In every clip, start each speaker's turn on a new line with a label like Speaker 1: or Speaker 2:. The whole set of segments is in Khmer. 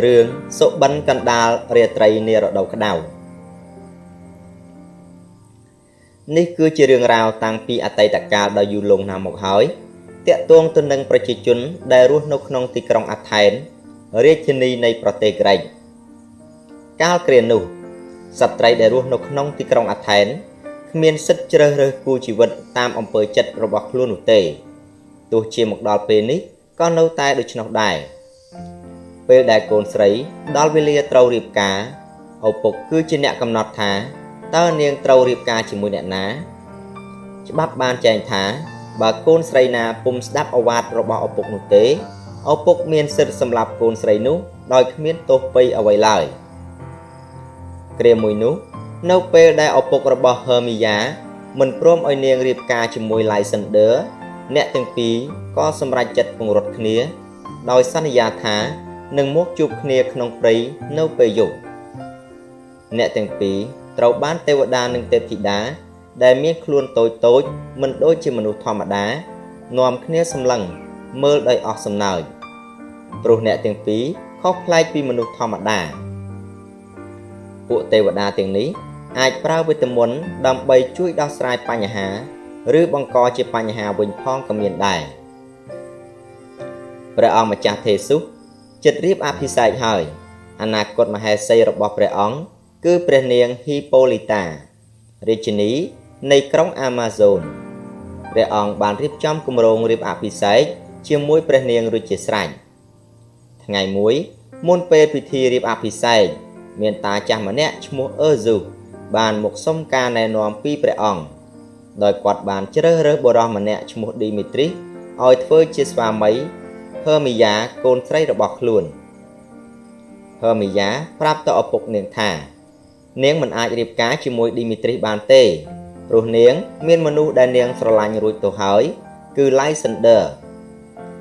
Speaker 1: រឿងសុបិនកណ្ដាលរាត្រីនារដូវក្តៅនេះគឺជារឿងរ៉ាវតាំងពីអតីតកាលដ៏យូរលង់ណាស់មកហើយទាក់ទងទៅនឹងប្រជាជនដែលរស់នៅក្នុងទីក្រុងអាថែនរាជធានីនៃប្រទេសក្រិកកាលគ្រានោះសត្វត្រីដែលរស់នៅក្នុងទីក្រុងអាថែនគ្មានសិទ្ធិជ្រើសរើសគូជីវិតតាមអំពើចិត្តរបស់ខ្លួននោះទេទោះជាមកដល់ពេលនេះក៏នៅតែដូច្នោះដែរពេលដែលកូនស្រីដល់វេលាត្រូវរៀបការឪពុកគឺជាអ្នកកំណត់ថាតើនាងត្រូវរៀបការជាមួយអ្នកណាច្បាប់បានចែងថាបើកូនស្រីណាពុំស្ដាប់ឱវាទរបស់ឪពុកនោះទេឪពុកមានសិទ្ធិសម្លាប់កូនស្រីនោះដោយគ្មានទោសពៃអ្វីឡើយគ្រាមួយនោះនៅពេលដែលឪពុករបស់ហឺមីយ៉ាមិនព្រមឲ្យនាងរៀបការជាមួយឡៃសិនដឺអ្នកទាំងពីរក៏សម្រេចចិត្តពង្រត់គ្នាដោយសន្យាថានឹងមកជួបគ្នាក្នុងព្រៃនៅពេលយប់អ្នកទាំងពីរត្រូវបានទេវតានិងទេពធីតាដែលមានខ្លួនតូចមិនដូចជាមនុស្សធម្មតានាំគ្នាសម្លឹងមើលដោយអស់សំណើចព្រោះអ្នកទាំងពីរខុសប្លែកពីមនុស្សធម្មតាពួកទេវតាទាំងនេះអាចប្រើវេទមន្តដើម្បីជួយដោះស្រាយបញ្ហាឬបង្កជាបញ្ហាវិញផងក៏មានដែរព្រះអង្គម្ចាស់ទេស៊ូសចិត្តរៀបអភិសេកហើយអនាគតមហេសីរបស់ព្រះអង្គគឺព្រះនាងហ៊ីប៉ូលីតារាជិនីនៃក្រុងអាម៉ាហ្សូនព្រះអង្គបានរៀបចំគម្រោងរៀបអភិសេកជាមួយព្រះនាងរួចជាស្រេចថ្ងៃមួយមុនពេលពិធីរៀបអភិសេកមានតាចាស់ម្នាក់ឈ្មោះអឺស៊ូបានមកសុំការណែនាំពីព្រះអង្គដោយគាត់បានជ្រើសរើសបុរសម្នាក់ឈ្មោះឌីមីទ្រីឲ្យធ្វើជាស្វាមីហឺមីយ៉ាកូនស្រីរបស់ខ្លួនហឺមីយ៉ាប្រាប់ទៅឪពុកនាងថានាងមិនអាចរៀបការជាមួយឌីមីទ្រីបានទេព្រោះនាងមានមនុស្សដែលនាងស្រឡាញ់រួចទៅហើយគឺឡៃសិនដឺ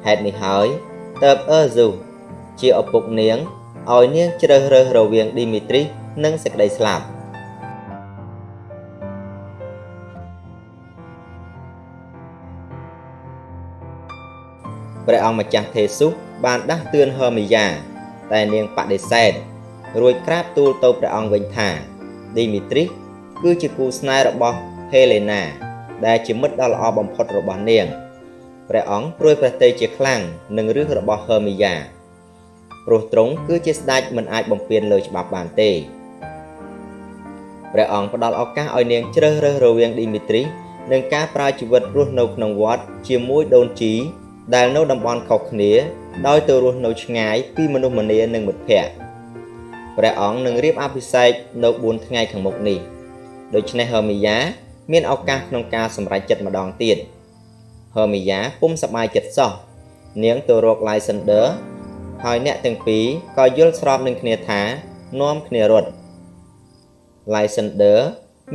Speaker 1: ហេតុនេះហើយទើបអឺស៊ូជាឪពុកនាងឲ្យនាងជ្រើសរើសរវាងឌីមីទ្រីនិងសេចក្តីស្លាប់ព្រះអង្គម្ចាស់ទេស៊ូសបានដាស់តឿនហឺមីយ៉ាតែនាងបដិសេធរួចក្រាបទូលទៅព្រះអង្គវិញថាឌីមីទ្រីគឺជាគូស្នេហ៍របស់ហេលេណាដែលជាមិត្តដ៏ល្អបំផុតរបស់នាងព្រះអង្គព្រួយព្រះទ័យជាខ្លាំងនឹងរឿងរបស់ហឺមីយ៉ាព្រោះទ្រង់គឺជាស្ដេចមិនអាចបំពានលើច្បាប់បានទេព្រះអង្គផ្ដល់ឱកាសឲ្យនាងជ្រើសរើសរវាងឌីមីទ្រីនិងការប្រើជីវិតរស់នៅក្នុងវត្តជាមួយដូនជីដែលនៅតំបន់ខុសគ្នាដោយទៅរស់នៅឆ្ងាយពីមនុស្សម្នានិងមិត្តភ័ក្តិព្រះអង្គនឹងរៀបអភិសេកនៅ4ថ្ងៃខាងមុខនេះដូច្នេះហឺមីយ៉ាមានឱកាសក្នុងការសម្រេចចិត្តម្ដងទៀតហឺមីយ៉ាពុំសប្បាយចិត្តសោះនាងទៅរកឡៃសិនដឺហើយអ្នកទាំងពីរក៏យល់ស្របនឹងគ្នាថានាំគ្នារត់ឡៃសិនដឺ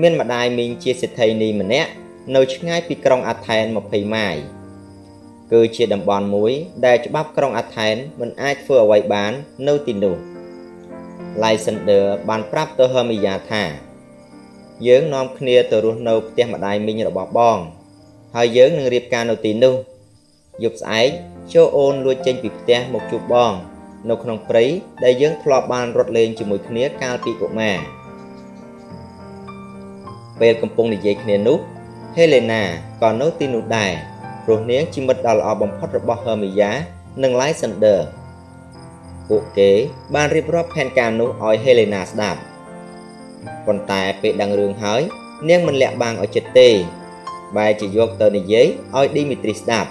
Speaker 1: មានម្ដាយមីងជាសេដ្ឋីនីម្នាក់នៅឆ្ងាយពីក្រុងអាថែន20ម៉ាយគឺជាតំបន់មួយដែលច្បាប់ក្រុងអាថែនមិនអាចធ្វើអ្វីបាននៅទីនោះឡៃសិនដឺបានប្រាប់ទៅហឺមីយ៉ាថាយើងនាំគ្នាទៅរស់នៅផ្ទះម្ដាយមីងរបស់បងហើយយើងនឹងរៀបការនៅទីនោះយប់ស្អែកចូលអូនលួចចេញពីផ្ទះមកជួបបងនៅក្នុងព្រៃដែលយើងធ្លាប់បានរត់លេងជាមួយគ្នាកាលពីកុមារពេលកំពុងនិយាយគ្នានោះហេលេណាក៏នៅទីនោះដែរព្រោះនាងជាមិត្តដ៏ល្អបំផុតរបស់ហឺមីយ៉ានិងឡៃសិនដឺពួកគេបានរៀបរាប់ផែនការនោះឲ្យហេលេណាស្ដាប់ប៉ុន្តែពេលដឹងរឿងហើយនាងមិនលាក់បាំងឲ្យចិត្តទេបែរជាយកទៅនិយាយឲ្យឌីមីទ្រីស្ដាប់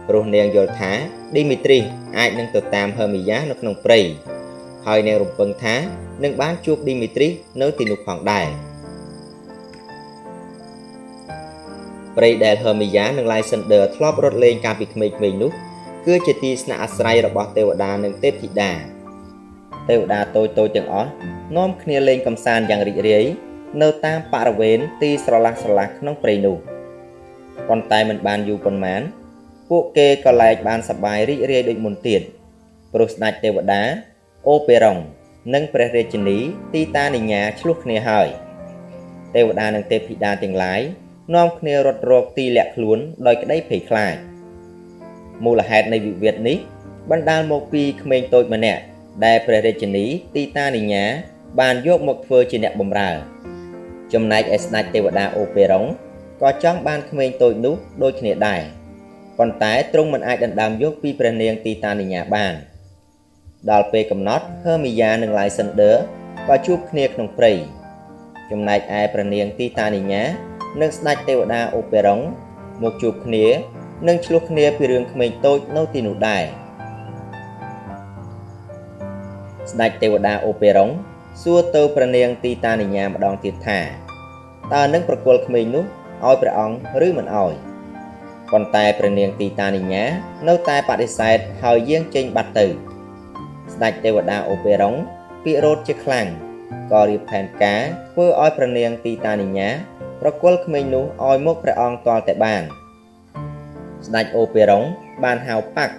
Speaker 1: ព្រោះនាងយល់ថាឌីមីទ្រីអាចនឹងទៅតាមហឺមីយ៉ានៅក្នុងព្រៃហើយនាងរំពឹងថានឹងបានជួបឌីមីទ្រីនៅទីនោះផងដែរព្រៃដែលហឺមីយ៉ានិងឡៃសិនដឺធ្លាប់រត់លេងកាលពីក្មេងៗនោះគឺជាទីស្នាក់អាស្រ័យរបស់ទេវតានិងទេពធីតាទេវតាតូចៗទាំងអស់នាំគ្នាលេងកម្សាន្តយ៉ាងរីករាយនៅតាមបរិវេណទីស្រឡះក្នុងព្រៃនោះប៉ុន្តែមិនបានយូរប៉ុន្មានពួកគេក៏លែងបានសប្បាយរីករាយដូចមុនទៀតព្រោះស្ដេចទេវតាអូពេរ៉ុងនិងព្រះរាជិនីទីតានិញ្ញាឆ្លោះគ្នាហើយទេវតានិងទេពធីតាទាំងឡាយនាំគ្នារត់រកទីលាក់ខ្លួនដោយក្តីភ័យខ្លាចមូលហេតុនៃវិវាទនេះ បណ្ដាលមកពីក្មេងតូចម្នាក់ដែលព្រះរាជិនីទីតានិញ្ញាបានយកមកធ្វើជាអ្នកបម្រើចំណែកឯស្ដេចទេវតាអូពេរុងក៏ចង់បានក្មេងតូចនោះដូចគ្នាដែរប៉ុន្តែទ្រង់មិនអាចដណ្ដើមយកពីព្រះនាងទីតានិញ្ញាបានដល់ពេលកំណត់ហឺមីយ៉ានិងឡៃសិនដឺក៏ជួបគ្នាក្នុងព្រៃចំណែកឯព្រះនាងទីតានិញ្ញានិងស្ដេចទេវតាអូពេរុងមកជួបគ្នានិងឆ្លោះគ្នាពីរឿងក្មេងតូចនៅទីនោះដែរស្ដេចទេវតាអូពេរុងសួរទៅព្រះនាងទីតានិញ្ញាម្ដងទៀតថាតើនឹងប្រគល់ក្មេងនោះឲ្យព្រះអង្គឬមិនឲ្យប៉ុន្តែព្រះនាងទីតានិញ្ញានៅតែបដិសេធហើយយាងចេញបាត់ទៅស្ដេចទេវតាអូពេរុងពិរោធជាខ្លាំងក៏រៀបផែនការធ្វើឲ្យព្រះនាងទីតានិញ្ញាប្រគល់ក្មេងនោះឲ្យមកព្រះអង្គទាល់តែបានស្ដេចអូពេរុងបានហៅប៉ាក់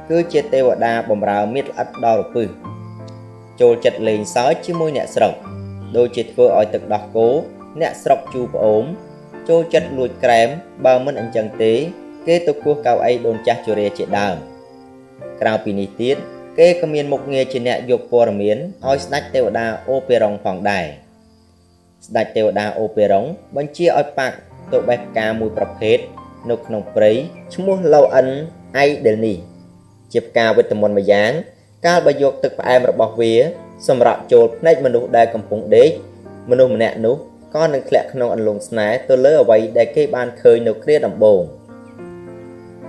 Speaker 1: គឺជាទេវតាបម្រើមាត្រល្អិតដល់រពឹសចូលចិត្តលេងសើចជាមួយអ្នកស្រុកដូចជាធ្វើឲ្យទឹកដោះគោអ្នកស្រុកជូរប្អូនចូលចិត្តលួចក្រែមបើមិនអញ្ចឹងទេគេទៅគោះកៅអីដូនចាស់ជរាជាដើមក្រៅពីនេះទៀតគេក៏មានមុខងារជាអ្នកយកព័ត៌មានឲ្យស្ដេចទេវតាអូពេរុងផងដែរស្ដេចទេវតាអូពេរុងបញ្ជាឲ្យប៉ាក់ទៅបេះផ្កាមួយប្រភេទនៅក្នុងព្រៃឈ្មោះឡូអិនអៃដែលនេះជាផ្កាវិតមុនម្យ៉ាងកាលបើយកទឹកផ្អែមរបស់វាសម្រាប់ចូលភ្នែកមនុស្សដែលកំពុងដេកមនុស្សម្នាក់នោះក៏នឹងធ្លាក់ក្នុងអន្លង់ស្នេហ៍ទៅលើអ្វីដែលគេបានឃើញនៅគ្រាដំបូង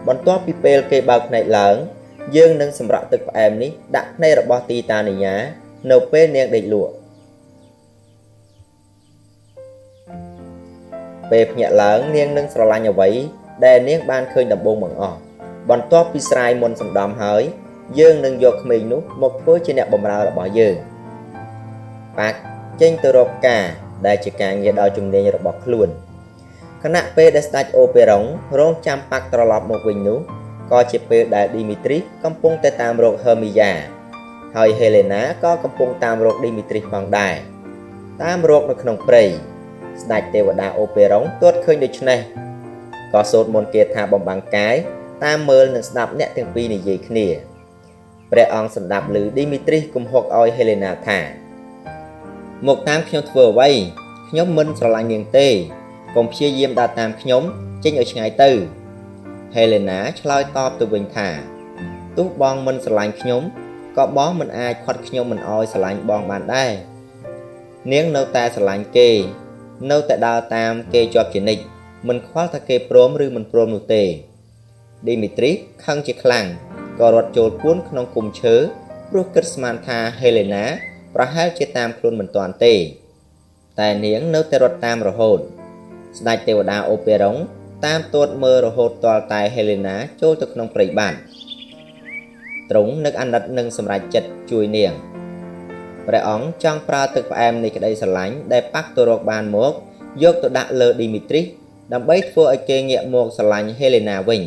Speaker 1: បន្ទាប់ពីពេលគេបើកភ្នែកឡើងយើងនឹងសម្រក់ទឹកផ្អែមនេះដាក់ភ្នែករបស់ទីតានិញ្ញានៅពេលនាងដេកលក់ពេលភ្ញាក់ឡើងនាងនឹងស្រឡាញ់អ្វីដែលនាងបានឃើញដំបូងបង្អស់បន្ទាប់ពីស្រាយមុនសម្ដំហើយយើងនឹងយកក្មេងនោះមកធ្វើជាអ្នកបម្រើរបស់យើងប៉ាក់ចេញទៅរកការដែលជាការងារដោយជំនាញរបស់ខ្លួនខណៈពេលដែលស្ដេចអូពេរុងរងចាំប៉ាក់ត្រឡប់មកវិញនោះក៏ជាពេលដែលឌីមីទ្រីសកំពុងតែតាមរកហឺមីយ៉ាហើយហេលេណាក៏កំពុងតាមរកឌីមីទ្រីសផងដែរតាមរកនៅក្នុងព្រៃស្ដេចទេវតាអូពេរុងទតឃើញដូច្នេះក៏សូត្រមន្តគាថាបំបាំងកាយតាមមើលនិងស្ដាប់អ្នកទាំងពីរនិយាយគ្នាព្រះអង្គសម្ដាប់ឮឌីមីទ្រីសគំហុកឲ្យហេលេណាថាមកតាមខ្ញុំធ្វើអ្វីខ្ញុំមិនស្រឡាញ់នាងទេកុំព្យាយាមដើរតាមខ្ញុំចេញឲ្យឆ្ងាយទៅហេលេណាឆ្លើយតបទៅវិញថាទោះបងមិនស្រឡាញ់ខ្ញុំក៏បងមិនអាចខាត់ខ្ញុំមិនឲ្យស្រឡាញ់បងបានដែរនាងនៅតែស្រឡាញ់គេនៅតែដើរតាមគេជាប់ជានិច្ចមិនខ្វល់ថាគេព្រមឬមិនព្រមនោះទេឌីមីទ្រីសខឹងជាខ្លាំងក៏រត់ចូលពួនក្នុងគុម្ពឈើព្រោះគិតស្មានថាហេលេណាប្រហែលជាតាមខ្លួនមិនទាន់ទេតែនាងនៅតែរត់តាមរហូតស្ដេចទេវតាអូពេរុងតាមទាត់មើលរហូតទាល់តែហេលេណាចូលទៅក្នុងព្រៃបានទ្រង់នឹកអាណិតនឹងសម្រេចចិត្តជួយនាងព្រះអង្គចង់ប្រើទឹកផ្អែមនៃក្តីស្រឡាញ់ដែលប៉ាក់ទៅរកបានមកយកទៅដាក់លើឌីមីទ្រីសដើម្បីធ្វើឲ្យគេងាកមកស្រឡាញ់ហេលេណាវិញ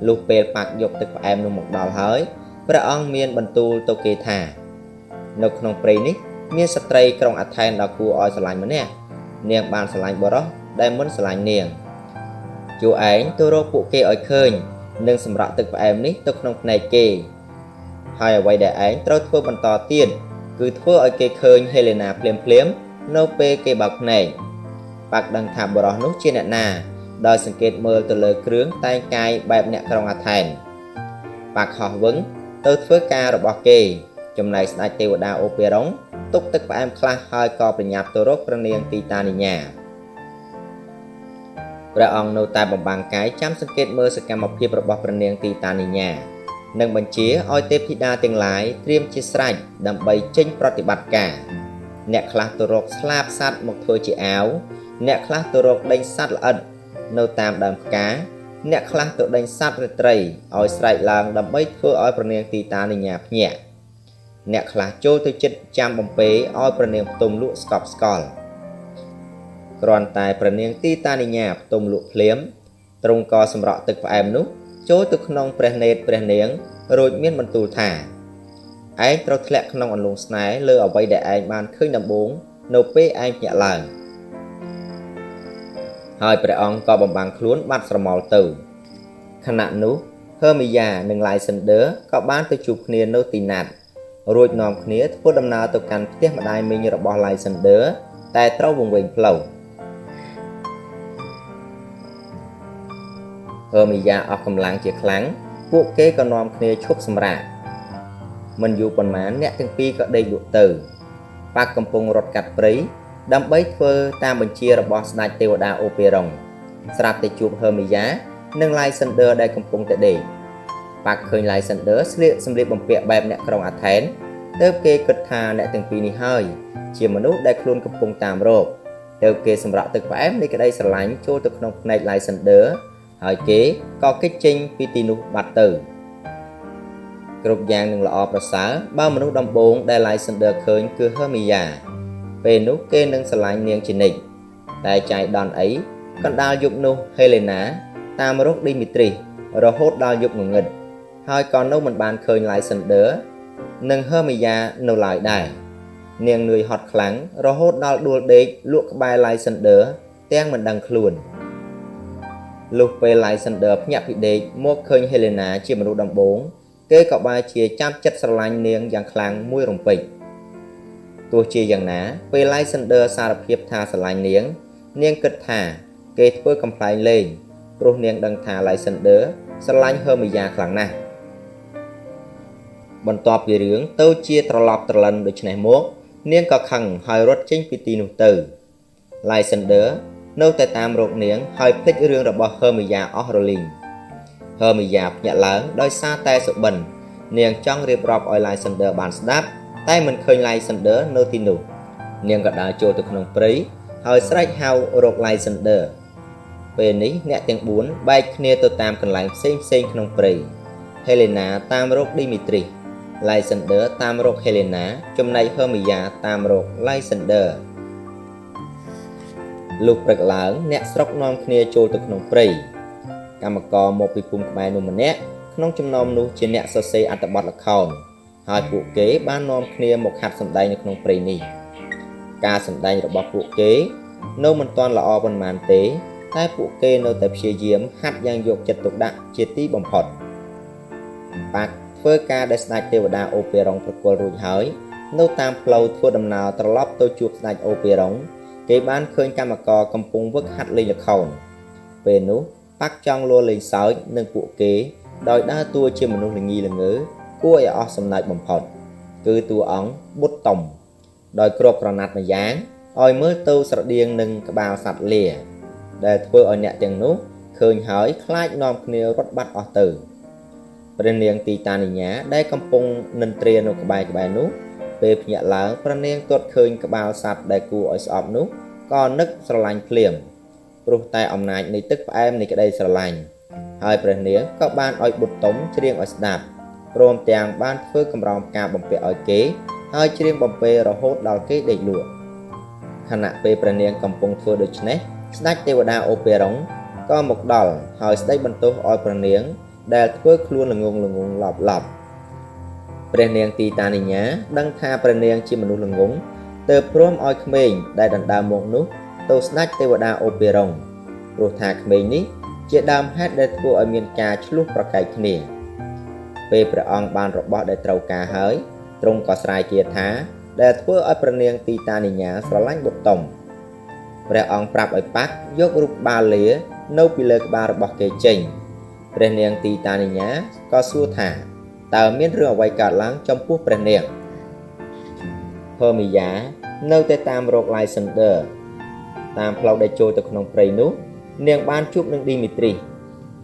Speaker 1: លុះពេលប៉ាក់យកទឹកផ្អែមនោះមកដល់ហើយព្រះអង្គមានបន្ទូលទៅគេថានៅក្នុងព្រៃនេះមានស្ត្រីក្រុងអាថែនដ៏គួរឲ្យស្រឡាញ់ម្នាក់នាងបានស្រឡាញ់បុរសដែលមិនស្រឡាញ់នាងជួឯងទៅរកពួកគេឲ្យឃើញនិងសម្រក់ទឹកផ្អែមនេះទៅក្នុងភ្នែកគេហើយអ្វីដែលឯងត្រូវធ្វើបន្តទៀតគឺធ្វើឲ្យគេឃើញហេលេណាភ្លាមនៅពេលគេបើកភ្នែកប៉ាក់ដឹងថាបុរសនោះជាអ្នកណាដោយសង្កេតមើលទៅលើគ្រឿងតែងកាយបែបអ្នកក្រុងអាថែនប៉ាក់ហោះវឹងទៅធ្វើការរបស់គេចំណែកស្ដេចទេវតាអូពេរុងទុកទឹកផ្អែមខ្លះហើយក៏ប្រញាប់ទៅរកព្រះនាងទីតានិញ្ញាព្រះអង្គនៅតែបំបាំងកាយចាំសង្កេតមើលសកម្មភាពរបស់ព្រះនាងទីតានិញ្ញានិងបញ្ជាឲ្យទេពធីតាទាំងឡាយត្រៀមជាស្រេចដើម្បីចេញប្រតិបត្តិការអ្នកខ្លះទៅរកស្លាបសត្វមកធ្វើជាអាវអ្នកខ្លះទៅរកដេញសត្វល្អិតនៅតាមដើមផ្កាអ្នកខ្លះទៅដេញសត្វរាត្រីឲ្យស្រែកឡើងដើម្បីធ្វើឲ្យព្រះនាងទីតានិញ្ញាភ្ញាក់អ្នកខ្លះចូលទៅចិត្តចាំបំពេឲ្យព្រះនាងផ្ទុំលក់ស្កប់ស្កល់គ្រាន់តែព្រះនាងទីតានិញ្ញាផ្ទុំលក់ភ្លាមទ្រង់ក៏សម្រក់ទឹកផ្អែមនោះចូលទៅក្នុងព្រះនេត្រព្រះនាងរួចមានបន្ទូលថាឯងត្រូវធ្លាក់ក្នុងអន្លង់ស្នេហ៍លើអ្វីដែលឯងបានឃើញដំបូងនៅពេលឯងភ្ញាក់ឡើងហើយព្រះអង្គក៏បំបាំងខ្លួនបាត់ស្រមោលទៅខណៈនោះ Hermia និង Lysander ក៏បានទៅជួបគ្នានៅទីណាត់រួចនាំគ្នាធ្វើដំណើរទៅកាន់ផ្ទះម្ដាយមីងរបស់ Lysander តែត្រូវវង្វេងផ្លូវ Hermia អស់កម្លាំងជាខ្លាំងពួកគេក៏នាំគ្នាឈប់សម្រាកមិនយូរប៉ុន្មានអ្នកទាំងពីរក៏ដេកលក់ទៅប៉ាក់កំពុងរត់កាត់ព្រៃដើម្បីធ្វើតាមបញ្ជារបស់ស្ដេចទេវតាអូពេរុងស្រាប់តែជួប Hermia និង Lysander ដែលកំពុងតែដេកប៉ាក់ឃើញ Lysander ស្លៀកសម្លៀកបំពាក់បែបអ្នកក្រុងអាថែនទើបគេគិតថាអ្នកទាំងពីរនេះហើយជាមនុស្សដែលខ្លួនកំពុងតាមរកទើបគេសម្រក់ទឹកផ្អែមនៃក្តីស្រឡាញ់ចូលទៅក្នុងភ្នែក Lysander ហើយគេក៏គេចចេញពីទីនោះបាត់ទៅគ្រប់យ៉ាងនឹងល្អប្រសើរបើមនុស្សដំបូងដែល Lysander ឃើញគឺ Hermia ពេលនោះគេនឹងស្រឡាញ់នាងជានិច្ចតែចៃដន្យអីកណ្ដាលយប់នោះ Helena តាមរក Dimitris រហូតដល់យប់ងងឹតហើយក៏នៅមិនបានឃើញ Lysander និង Hermia នៅឡើយដែរនាងនឿយហត់ខ្លាំងរហូតដល់ដួលដេកលក់ក្បែរ Lysander ទាំងមិនដឹងខ្លួនលុះពេល Lysander ភ្ញាក់ពីដេកមកឃើញ Helena ជាមនុស្សដំបូងគេក៏បែរជាចាប់ចិត្តស្រឡាញ់នាងយ៉ាងខ្លាំងមួយរំពេចទោះជាយ៉ាងណាពេល Lysander សារភាពថាស្រឡាញ់នាងគិតថាគេធ្វើកំប្លែងលេងព្រោះនាងដឹងថា Lysander ស្រឡាញ់ Hermia ខ្លាំងណាស់បន្ទាប់ពីរឿងទៅជាត្រឡប់ត្រឡិនដូច្នេះមកនាងក៏ខឹងហើយរត់ចេញពីទីនោះទៅ Lysander នៅតែតាមរកនាងហើយភ្លេចរឿងរបស់ Hermia អស់រលីង Hermia ភ្ញាក់ឡើងដោយសារតែសុបិននាងចង់រៀបរាប់ឲ្យ Lysander បានស្ដាប់តែមិនឃើញ Lysander នៅទីនោះនាងក៏ដើរចូលទៅក្នុងព្រៃហើយស្រែកហៅរក Lysander ពេលនេះអ្នកទាំង4បែកគ្នាទៅតាមកន្លែងផ្សេងៗក្នុងព្រៃ Helena តាមរក Dimitris Lysander តាមរក Helena ចំណែក Hermia តាមរក Lysander លុះព្រឹកឡើងអ្នកស្រុកនាំគ្នាចូលទៅក្នុងព្រៃកម្មករមកពីភូមិក្បែរនោះម្នាក់ក្នុងចំណោមនោះជាអ្នកសរសេរអត្ថបទល្ខោនហើយពួកគេបាននាំគ្នាមកហាត់សម្ដែងនៅក្នុងព្រៃនេះការសម្ដែងរបស់ពួកគេនៅមិនទាន់ល្អប៉ុន្មានទេតែពួកគេនៅតែព្យាយាមហាត់យ៉ាងយកចិត្តទុកដាក់ជាទីបំផុតប៉ាក់ធ្វើការដែលស្ដេចទេវតាអូពេរុងប្រគល់រួចហើយនៅតាមផ្លូវធ្វើដំណើរត្រឡប់ទៅជួបស្ដេចអូពេរុងគេបានឃើញកម្មករកំពុងវឹកហាត់លេងល្ខោនពេលនោះប៉ាក់ចង់លួលេងសើចនឹងពួកគេដោយដើរតួជាមនុស្សល្ងីល្ងើគួរឲ្យអស់សំណើចបំផុតគឺតួអង្គបុត្រតុំដោយគ្រាប់ក្រណាត់ម្យ៉ាងឲ្យមើលទៅស្រដៀងនឹងក្បាលសត្វលាដែលធ្វើឲ្យអ្នកទាំងនោះឃើញហើយខ្លាចនាំគ្នារត់បាត់អស់ទៅព្រះនាងទីតានិញ្ញាដែលកំពុងនិន្ទ្រានៅក្បែរនោះពេលភ្ញាក់ឡើងព្រះនាងទាត់ឃើញក្បាលសត្វដែលគួរឲ្យស្អប់នោះក៏នឹកស្រឡាញ់ភ្លាមព្រោះតែអំណាចនៃទឹកផ្អែមនៃក្តីស្រឡាញ់ហើយព្រះនាងក៏បានឲ្យបុត្រតុំច្រៀងឲ្យស្ដាប់ព្រមទាំងបានធ្វើកម្រងផ្កាបំពាក់ឲ្យគេហើយច្រៀងបំពេរហូតដល់គេដេកលក់ខណៈពេលព្រះនាងកំពុងធ្វើដូច្នេះស្ដេចទេវតាអូពេរុងក៏មកដល់ហើយស្ដីបន្ទោសឲ្យព្រះនាងដែលធ្វើខ្លួនល្ងងឡប់ព្រះនាងទីតានិញ្ញាដឹងថាព្រះនាងជាមនុស្សល្ងងទើបព្រមឲ្យក្មេងដែលដណ្ដើមមកនោះទៅស្ដេចទេវតាអូពេរុងព្រោះថាក្មេងនេះជាដើមហេតុដែលធ្វើឲ្យមានការឆ្លោះប្រកែកគ្នាពេលព្រះអង្គបានរបស់ដែលត្រូវការហើយទ្រង់ក៏ស្រាយជាថាដែលធ្វើឲ្យព្រះនាងទីតានិញ្ញាស្រឡាញ់បុត្រតុំព្រះអង្គប្រាប់ឲ្យប៉ាក់យករូបបាលលានៅពីលើក្បាលរបស់គេចេញព្រះនាងទីតានិញ្ញាក៏សួរថាតើមានរឿងអ្វីកើតឡើងចំពោះព្រះនាង Hermia នៅតែតាមរក Lysander តាមផ្លូវដែលចូលទៅក្នុងព្រៃនោះនាងបានជួបនឹង Dimitris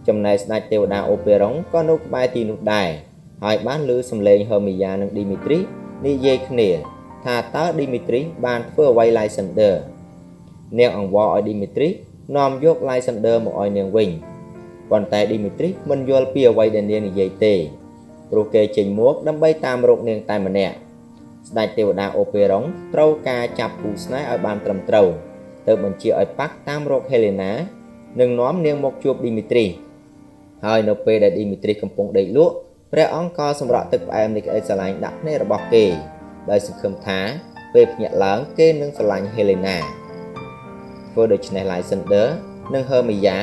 Speaker 1: ចំណែកស្ដេចទេវតាអូពេរុងក៏នៅក្បែរទីនោះដែរហើយបានឮសំឡេង Hermia និង Dimitris និយាយគ្នាថាតើ Dimitris បានធ្វើអ្វី Lysander នាងអង្វរឲ្យ Dimitris នាំយក Lysander មកឲ្យនាងវិញប៉ុន្តែ Dimitris មិនយល់ពីអ្វីដែលនាងនិយាយទេព្រោះគេចេញមកដើម្បីតាមរកនាងតែម្នាក់ស្ដេចទេវតាអូពេរុងត្រូវការចាប់គូស្នេហ៍ឲ្យបានត្រឹមត្រូវទើបបញ្ជាឲ្យប៉ាក់តាមរក Helena និងនាំនាងមកជួប Dimitris ហើយនៅពេលដែល Dimitris កំពុងដេកលក់ព្រះអង្គក៏សម្រក់ទឹកផ្អែមនៃក្តីស្រឡាញ់ដាក់ភ្នែករបស់គេដោយសង្ឃឹមថាពេលភ្ញាក់ឡើងគេនឹងស្រឡាញ់ Helena ធ្វើដូច្នេះ Lysander និង Hermia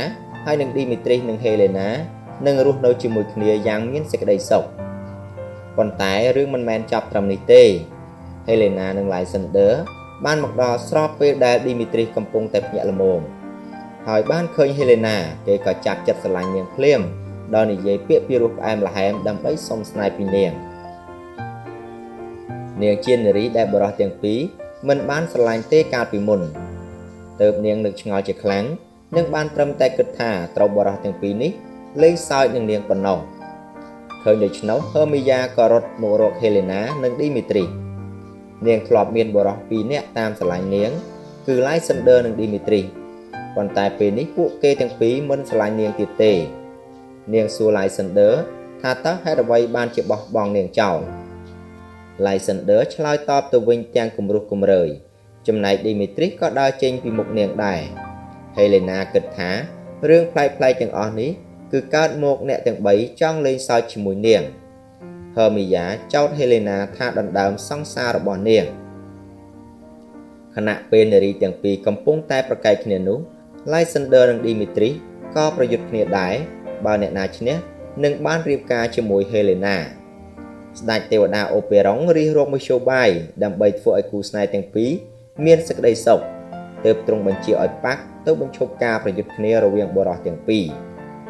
Speaker 1: ហើយនឹង Dimitris និង Helena និងរស់នៅជាមួយគ្នាយ៉ាងមានសេចក្តីសុខប៉ុន្តែរឿងមិនមែនចាប់ត្រឹមនេះទេ Helena និង Lysander បានមកដល់ស្របពេលដែល Dimitris កំពុងតែភ្ញាក់ល្មមហើយបានឃើញ Helena គេក៏ចាប់ចិត្តស្រឡាញ់នាងភ្លាមដោយនិយាយពាក្យពីរោះផ្អែមល្ហែមដើម្បីសុំស្នេហ៍ពីនាងជានារីដែលបរិះទាំងពីរមិនបានស្រឡាញ់ទេកាលពីមុនទើបនាងនឹកឆ្ងល់ជាខ្លាំងនិងបានត្រឹមតែគិតថាត្រូវបរិះទាំងពីរនេះលេងសើចនឹងនាងប៉ុណ្ណោះឃើញដូច្នោះ Hermia ក៏រត់មករក Helena និង Dimitris នាងធ្លាប់មានបរិះពីរនាក់តាមស្រឡាញ់នាងគឺ Lysander និង Dimitris ប៉ុន្តែពេលនេះពួកគេទាំងពីរមិនស្រឡាញ់នាងទៀតទេនាងសួរ Lysander ថាតើហេតុអ្វីបានជាបោះបង់នាងចោល Lysander ឆ្លើយតបទៅវិញទាំងគំរោះគំរើយចំណែក Dimitris ក៏ដើរចេញពីមុខនាងដែរ Helena គិតថារឿងប្លែកៗទាំងអស់នេះគឺកើតមកអ្នកទាំង3ចង់លេងសើចជាមួយនាង Hermia ចោទ Helena ថាដណ្ដើមសង្សាររបស់នាងខណៈពេលនារីទាំងពីរកំពុងតែប្រកែកគ្នានោះ Lysander និង Dimitris ក៏ប្រយុទ្ធគ្នាដែរបើអ្នកណាឈ្នះនឹងបានរៀបការជាមួយ Helena ស្ដេចទេវតាអូប៉េរ៉ុងរិះរកមធ្យោបាយដើម្បីធ្វើឲ្យគូស្នេហ៍ទាំងពីរមានសេចក្តីសុខទើបទ្រង់បញ្ជាឲ្យប៉ាក់ទៅបញ្ឈប់ការប្រយុទ្ធគ្នារវាងបុរសទាំងពីរ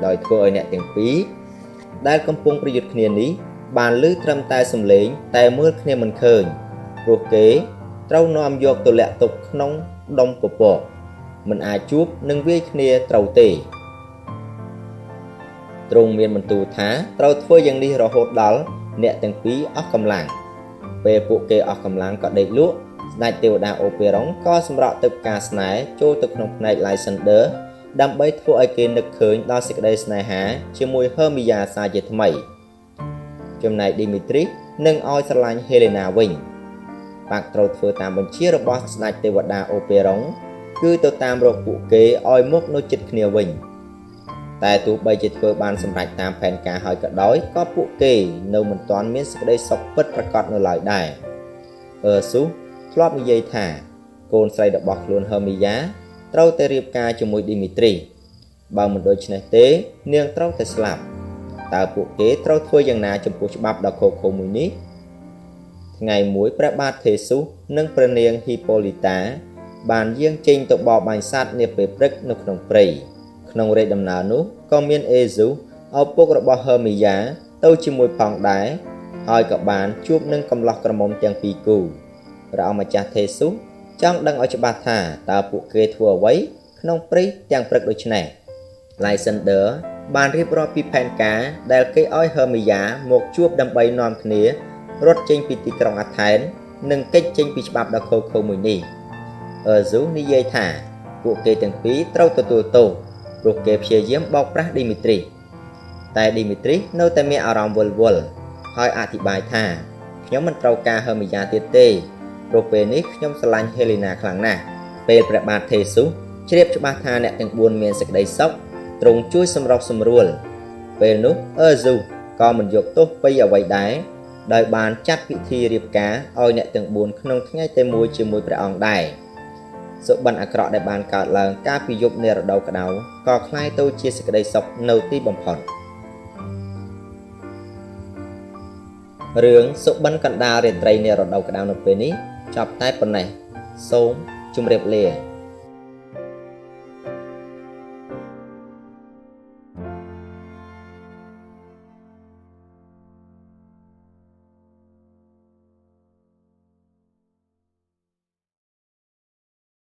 Speaker 1: ដោយធ្វើឲ្យអ្នកទាំងពីរដែលកំពុងប្រយុទ្ធគ្នានេះបានឮត្រឹមតែសំឡេងតែមើលគ្នាមិនឃើញព្រោះគេត្រូវនាំយកទៅលាក់ទុកក្នុងដុំពពកមិនអាចជួបនិងវាយគ្នាត្រូវទេទ្រង់មានបន្ទូលថាត្រូវធ្វើយ៉ាងនេះរហូតដល់អ្នកទាំងពីរអស់កម្លាំងពេលពួកគេអស់កម្លាំងក៏ដេកលក់ស្ដេចទេវតាអូប៉េរ៉ុងក៏សម្រក់ទឹកផ្កាស្នេហ៍ចូលទៅក្នុងភ្នែក Lysander ដើម្បីធ្វើឲ្យគេនឹកឃើញដល់សេចក្តីស្នេហាជាមួយ Hermia សាជាថ្មីចំណែក Dimitris នឹងឲ្យស្រឡាញ់ Helena វិញប៉ាក់ត្រូវធ្វើតាមបញ្ជារបស់ស្ដេចទេវតាអូប៉េរ៉ុងគឺទៅតាមរកពួកគេឲ្យមកនៅជិតគ្នាវិញតែទោះបីជាធ្វើបានសម្រេចតាមផែនការហើយក៏ដោយក៏ពួកគេនៅមិនទាន់មានសេចក្តីសុខពិតប្រាកដនៅឡើយដែរស៊ូធ្លាប់និយាយថាកូនស្រីរបស់ខ្លួន Hermia ត្រូវតែរៀបការជាមួយ Dimitris បើមិនដូច្នេះទេនាងត្រូវតែស្លាប់តើពួកគេត្រូវធ្វើយ៉ាងណាចំពោះច្បាប់ដ៏ខុសៗមួយនេះថ្ងៃមួយព្រះបាទថេស៊ូសនិងព្រះនាង Hippolyta បានយាងចេញទៅបរបាញ់សត្វនាពេលព្រឹកនៅក្នុងព្រៃក្នុងរយៈដំណើរនោះក៏មានអេស៊ូឪពុករបស់ Hermia ទៅជាមួយផងដែរហើយក៏បានជួបនឹងកំឡោះក្រមុំទាំងពីរគូព្រះអង្គម្ចាស់ថេស៊ូសចង់ដឹងឲ្យច្បាស់ថាតើពួកគេធ្វើអ្វីក្នុងព្រៃទាំងព្រឹកដូច្នេះ Lysander បានរៀបរាប់ពីផែនការដែលគេឲ្យ Hermia មកជួបដើម្បីនាំគ្នារត់ចេញពីទីក្រុងអាថែននិងគេចចេញពីច្បាប់ដ៏ខុសៗមួយនេះស៊ូនិយាយថាពួកគេទាំងពីរត្រូវទទួលទោសព្រោះគេព្យាយាមបោកប្រាស់ Dimitris តែ Dimitris នៅតែមានអារម្មណ៍វល់ហើយអធិប្បាយថាខ្ញុំមិនត្រូវការ Hermia ទៀតទេព្រោះពេលនេះខ្ញុំស្រឡាញ់ Helena ខ្លាំងណាស់ពេលព្រះបាទថេស៊ូសជ្រាបច្បាស់ថាអ្នកទាំង4មានសេចក្តីសុខទ្រង់ជួយសម្រុកសម្រួលពេលនោះស៊ូក៏មិនយកទោសពីអ្វីដែរដោយបានចាត់ពិធីរៀបការឲ្យអ្នកទាំង4ក្នុងថ្ងៃតែមួយជាមួយព្រះអង្គដែរសុបិនអាក្រក់ដែលបានកើតឡើងកាលពីយប់នៃរដូវក្តៅក៏คล้ายទៅជាសេចក្តីសុខនៅទីបំផុតរឿងសុបិនកណ្ដាលរាត្រីនៃរដូវក្តៅនៅពេលនេះចប់តែប៉ុណ្ណេះសូមជម្រាបលា